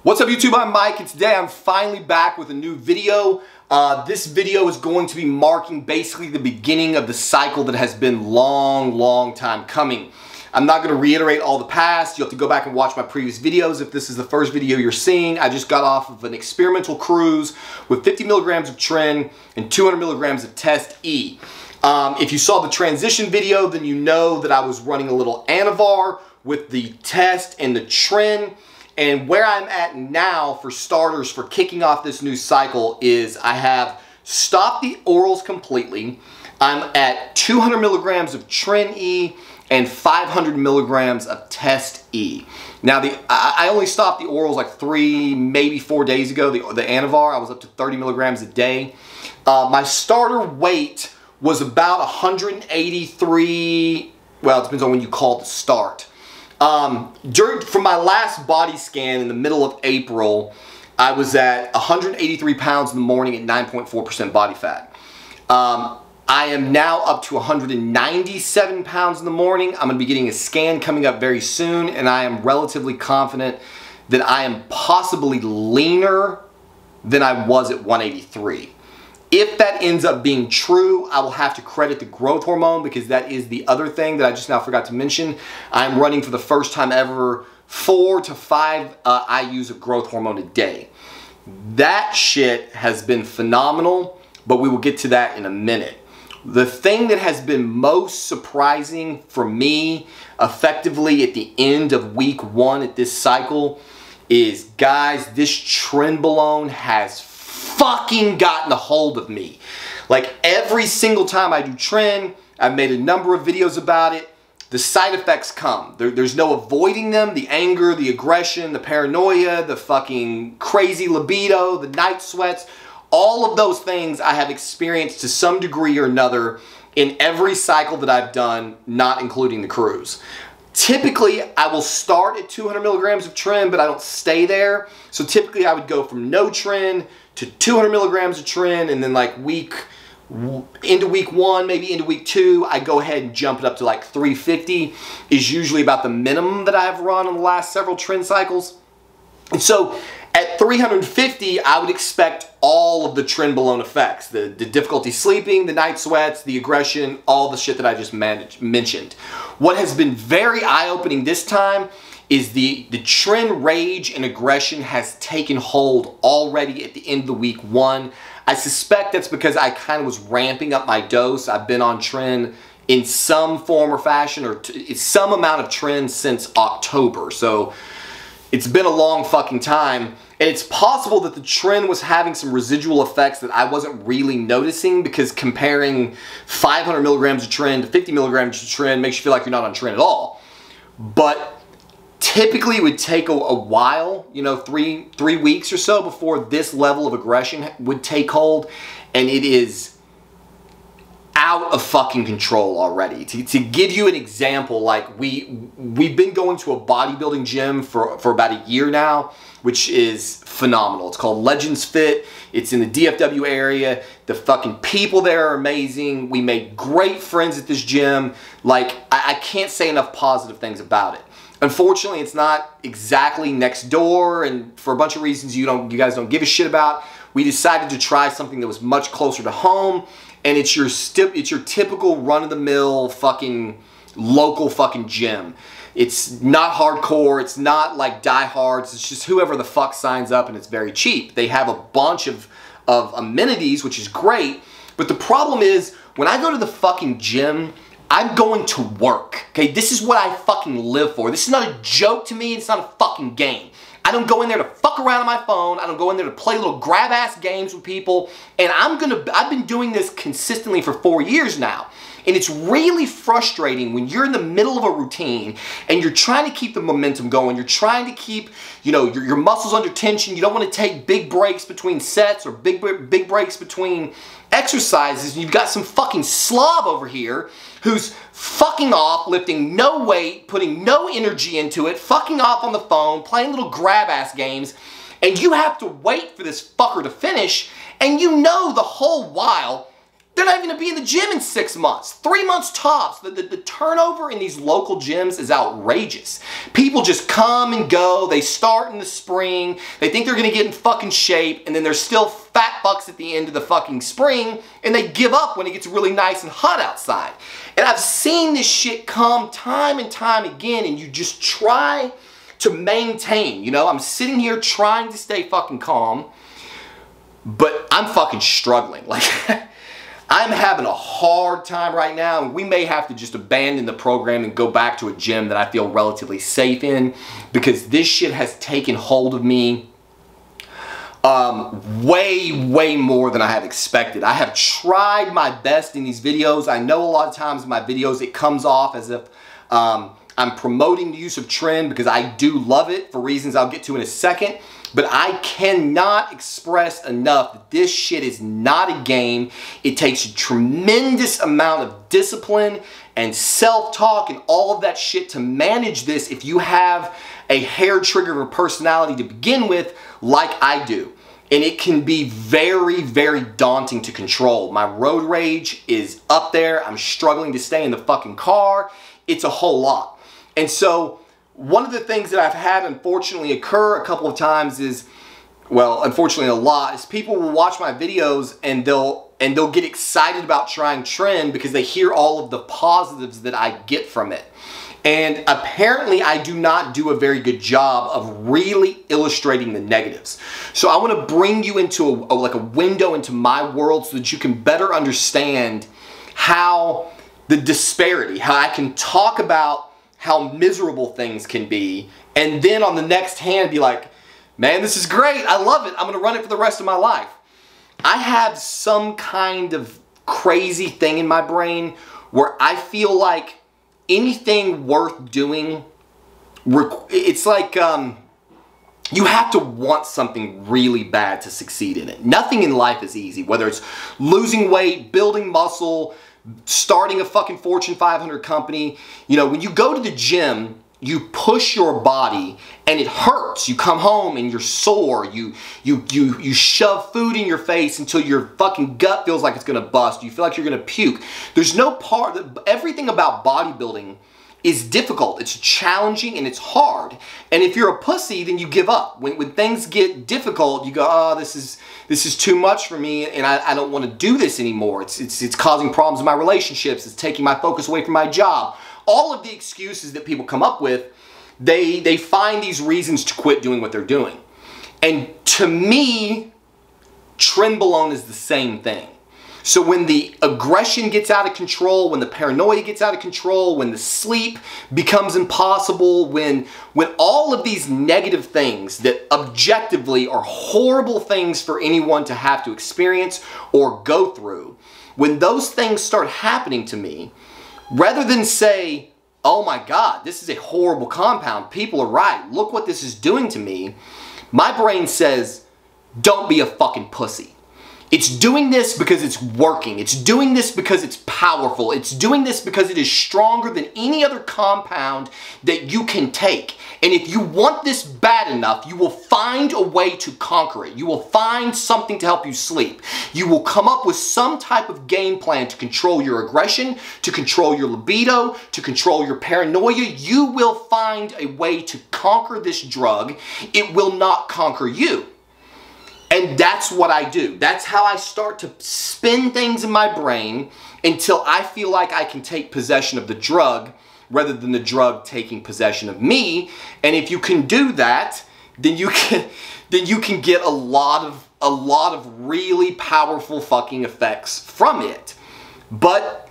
What's up YouTube, I'm Mike, and today I'm finally back with a new video. This video is going to be marking basically the beginning of the cycle that has been long time coming. I'm not going to reiterate all the past. You'll have to go back and watch my previous videos if this is the first video you're seeing. I just got off of an experimental cruise with 50 milligrams of Tren and 200 milligrams of Test E. If you saw the transition video, then you know that I was running a little Anavar with the Test and the Tren. And where I'm at now, for starters, for kicking off this new cycle, is I have stopped the orals completely. I'm at 200 milligrams of Tren E and 500 milligrams of Test E. Now, I only stopped the orals like 3, maybe 4 days ago, the Anavar. I was up to 30 milligrams a day. My starter weight was about 183, well, it depends on when you call the start. From my last body scan in the middle of April, I was at 183 pounds in the morning at 9.4% body fat. I am now up to 197 pounds in the morning. I'm going to be getting a scan coming up very soon, and I am relatively confident that I am possibly leaner than I was at 183. If that ends up being true, I will have to credit the growth hormone, because that is the other thing that I just now forgot to mention. I'm running for the first time ever 4 to 5 IUs of growth hormone a day. That shit has been phenomenal, but we will get to that in a minute. The thing that has been most surprising for me, effectively at the end of week 1 at this cycle, is, guys, this Trenbolone has fucking gotten a hold of me. Like, every single time I do Tren, I've made a number of videos about it, the side effects come. There's no avoiding them. The anger, the aggression, the paranoia, the fucking crazy libido, the night sweats, all of those things I have experienced to some degree or another in every cycle that I've done, not including the cruise. Typically, I will start at 200 milligrams of Tren, but I don't stay there. So typically, I would go from no Tren to 200 milligrams of Tren, and then like into week 1, maybe into week 2, I go ahead and jump it up to like 350, is usually about the minimum that I've run in the last several Tren cycles. And so at 350, I would expect all of the Trenbolone effects, the difficulty sleeping, the night sweats, the aggression, all the shit that I just mentioned. What has been very eye-opening this time is the Tren rage and aggression has taken hold already at the end of the week 1. I suspect that's because I kind of was ramping up my dose. I've been on Tren in some form or fashion, or some amount of Tren since October. So it's been a long fucking time. And it's possible that the Tren was having some residual effects that I wasn't really noticing, because comparing 500 milligrams of Tren to 50 milligrams of Tren makes you feel like you're not on Tren at all. But typically it would take a while, you know, three weeks or so before this level of aggression would take hold. And it is out of fucking control already. To give you an example, like we've been going to a bodybuilding gym for about a year now, which is phenomenal. It's called Legends Fit. It's in the DFW area. The fucking people there are amazing. We made great friends at this gym. Like, I can't say enough positive things about it. Unfortunately, it's not exactly next door, and for a bunch of reasons you guys don't give a shit about, we decided to try something that was much closer to home. And it's your typical run-of-the-mill fucking local fucking gym. It's not hardcore. It's not like diehards. It's just whoever the fuck signs up, and it's very cheap. They have a bunch of amenities, which is great. But the problem is, when I go to the fucking gym, I'm going to work. Okay, this is what I fucking live for. This is not a joke to me. It's not a fucking game. I don't go in there to fuck around on my phone. I don't go in there to play little grab-ass games with people. And I've been doing this consistently for 4 years now. And it's really frustrating when you're in the middle of a routine and you're trying to keep the momentum going. You're trying to keep, you know, your muscles under tension. You don't want to take big breaks between sets or big breaks between exercises. And you've got some fucking slob over here who's fucking off, lifting no weight, putting no energy into it, fucking off on the phone, playing little grab-ass games, and you have to wait for this fucker to finish, and you know the whole while they're not even going to be in the gym in 6 months. 3 months tops. The turnover in these local gyms is outrageous. People just come and go. They start in the spring. They think they're going to get in fucking shape, and then they're still fat fucks at the end of the fucking spring, and they give up when it gets really nice and hot outside. And I've seen this shit come time and time again, and you just try to maintain. You know, I'm sitting here trying to stay fucking calm, but I'm fucking struggling. Like, I'm having a hard time right now, and we may have to just abandon the program and go back to a gym that I feel relatively safe in, because this shit has taken hold of me way more than I had expected. I have tried my best in these videos. I know a lot of times in my videos it comes off as if I'm promoting the use of Tren, because I do love it for reasons I'll get to in a second. But I cannot express enough that this shit is not a game. It takes a tremendous amount of discipline and self-talk and all of that shit to manage this if you have a hair trigger of a personality to begin with, like I do. And it can be very daunting to control. My road rage is up there. I'm struggling to stay in the fucking car. It's a whole lot. And so one of the things that I've had unfortunately occur a couple of times is, well, unfortunately a lot, is people will watch my videos and they'll get excited about trying Tren because they hear all of the positives that I get from it. And apparently I do not do a very good job of really illustrating the negatives. So I want to bring you into like a window into my world so that you can better understand how the disparity, how I can talk about how miserable things can be, and then on the next hand be like, man, this is great, I love it, I'm gonna run it for the rest of my life. I have some kind of crazy thing in my brain where I feel like anything worth doing, it's like you have to want something really bad to succeed in it. Nothing in life is easy, whether it's losing weight, building muscle, starting a fucking Fortune 500 company. You know, when you go to the gym, you push your body and it hurts. You come home and you're sore. You shove food in your face until your fucking gut feels like it's gonna bust. You feel like you're gonna puke. There's no part, everything about bodybuilding is difficult. It's challenging and it's hard. And if you're a pussy, then you give up. When things get difficult, you go, oh, this is too much for me, and I don't want to do this anymore. It's causing problems in my relationships. It's taking my focus away from my job. All of the excuses that people come up with, they find these reasons to quit doing what they're doing. And to me, Trenbolone is the same thing. So when the aggression gets out of control, when the paranoia gets out of control, when the sleep becomes impossible, when all of these negative things that objectively are horrible things for anyone to have to experience or go through, when those things start happening to me, rather than say, oh my God, this is a horrible compound, people are right, look what this is doing to me, my brain says, don't be a fucking pussy. It's doing this because it's working. It's doing this because it's powerful. It's doing this because it is stronger than any other compound that you can take. And if you want this bad enough, you will find a way to conquer it. You will find something to help you sleep. You will come up with some type of game plan to control your aggression, to control your libido, to control your paranoia. You will find a way to conquer this drug. It will not conquer you. And that's what I do. That's how I start to spin things in my brain until I feel like I can take possession of the drug rather than the drug taking possession of me. And if you can do that, then you can get a lot of really powerful fucking effects from it. But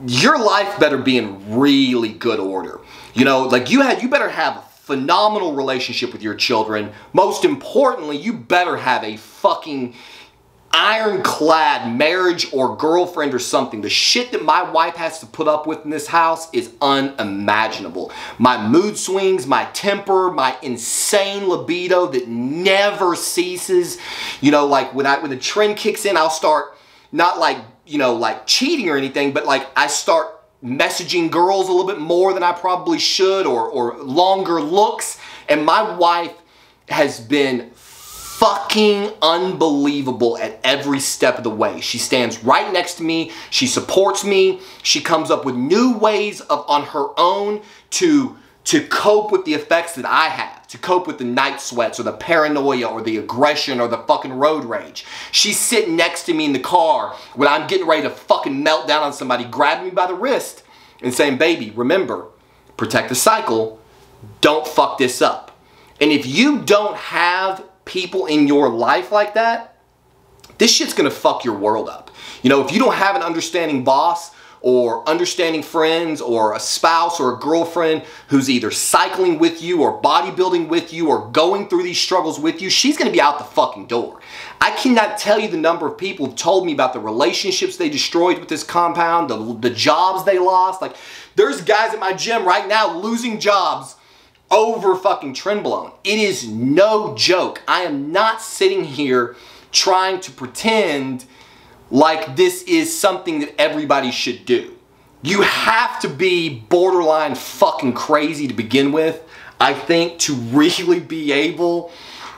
your life better be in really good order. You know, like you better have a phenomenal relationship with your children. Most importantly, you better have a fucking ironclad marriage or girlfriend or something. The shit that my wife has to put up with in this house is unimaginable. My mood swings, my temper, my insane libido that never ceases. You know, like when the trend kicks in, I'll start not like, you know, like cheating or anything, but like I start messaging girls a little bit more than I probably should, or longer looks. And my wife has been fucking unbelievable at every step of the way. She stands right next to me. She supports me. She comes up with new ways on her own to cope with the effects that I have, to cope with the night sweats or the paranoia or the aggression or the fucking road rage. She's sitting next to me in the car when I'm getting ready to fucking melt down on somebody, grabbing me by the wrist and saying, baby, remember, protect the cycle, don't fuck this up. And if you don't have people in your life like that, this shit's gonna fuck your world up. You know, if you don't have an understanding boss or understanding friends or a spouse or a girlfriend who's either cycling with you or bodybuilding with you or going through these struggles with you, she's gonna be out the fucking door. I cannot tell you the number of people who've told me about the relationships they destroyed with this compound, the jobs they lost. Like, there's guys at my gym right now losing jobs over fucking Trenbolone. It is no joke. I am not sitting here trying to pretend like this is something that everybody should do. You have to be borderline fucking crazy to begin with, I think, to really be able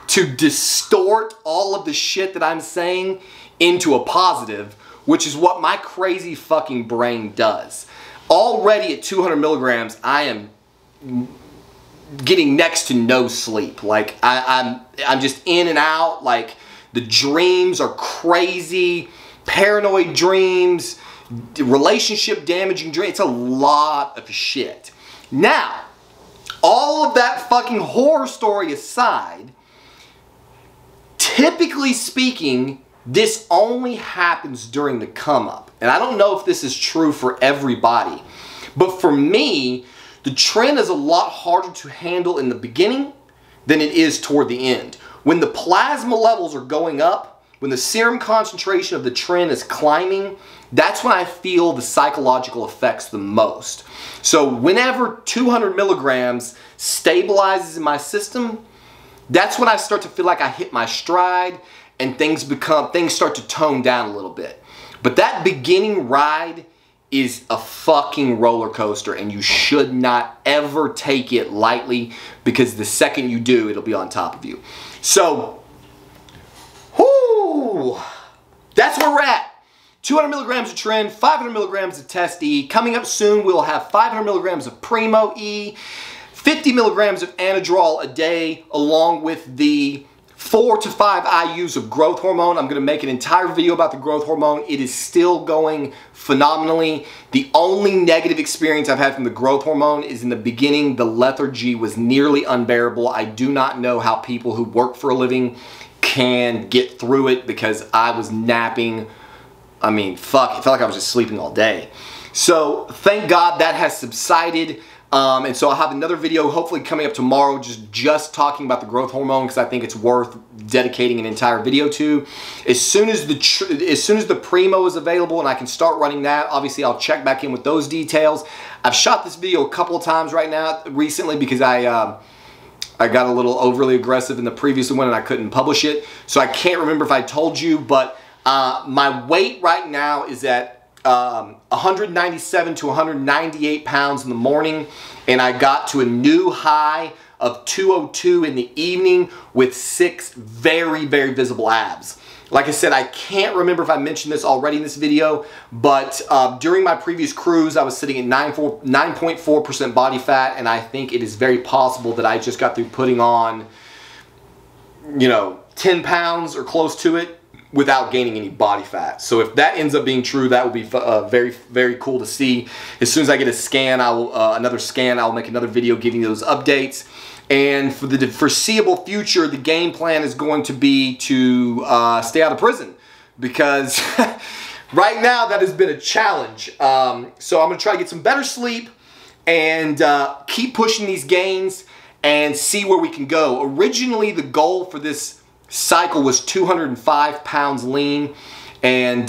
to distort all of the shit that I'm saying into a positive, which is what my crazy fucking brain does. Already at 200 milligrams, I am getting next to no sleep. Like, I'm just in and out. Like, the dreams are crazy. Paranoid dreams, relationship damaging dreams. It's a lot of shit. Now, all of that fucking horror story aside, typically speaking, this only happens during the come up. And I don't know if this is true for everybody, but for me, the trend is a lot harder to handle in the beginning than it is toward the end. When the plasma levels are going up, when the serum concentration of the trend is climbing, that's when I feel the psychological effects the most. So whenever 200 milligrams stabilizes in my system, that's when I start to feel like I hit my stride and things start to tone down a little bit. But that beginning ride is a fucking roller coaster, and you should not ever take it lightly, because the second you do, it'll be on top of you. So, that's where we're at. 200 milligrams of Tren, 500 milligrams of Test E. Coming up soon, we'll have 500 milligrams of Primo E, 50 milligrams of Anadrol a day, along with the 4 to 5 IUs of growth hormone. I'm going to make an entire video about the growth hormone. It is still going phenomenally. The only negative experience I've had from the growth hormone is in the beginning, the lethargy was nearly unbearable. I do not know how people who work for a living can get through it, because I was napping. I mean, fuck, it felt like I was just sleeping all day. So thank God that has subsided. And so I'll have another video hopefully coming up tomorrow just talking about the growth hormone, because I think it's worth dedicating an entire video to. As soon as the Primo is available and I can start running that, obviously I'll check back in with those details. I've shot this video a couple of times recently because I got a little overly aggressive in the previous one and I couldn't publish it. So I can't remember if I told you, but my weight right now is at 197 to 198 pounds in the morning, and I got to a new high of 202 in the evening with 6 very, very visible abs. Like I said, I can't remember if I mentioned this already in this video, but during my previous cruise, I was sitting at 9.4% body fat, and I think it is very possible that I just got through putting on, you know, 10 pounds or close to it without gaining any body fat. So if that ends up being true, that will be very, very cool to see. As soon as I get a scan, another scan, I'll make another video giving you those updates. And for the foreseeable future, the game plan is going to be to stay out of prison, because right now that has been a challenge. So I'm going to try to get some better sleep and keep pushing these gains and see where we can go. Originally, the goal for this cycle was 205 pounds lean, and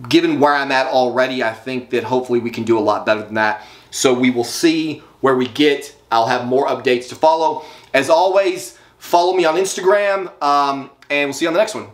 given where I'm at already, I think that hopefully we can do a lot better than that. So we will see where we get. I'll have more updates to follow. As always, follow me on Instagram, and we'll see you on the next one.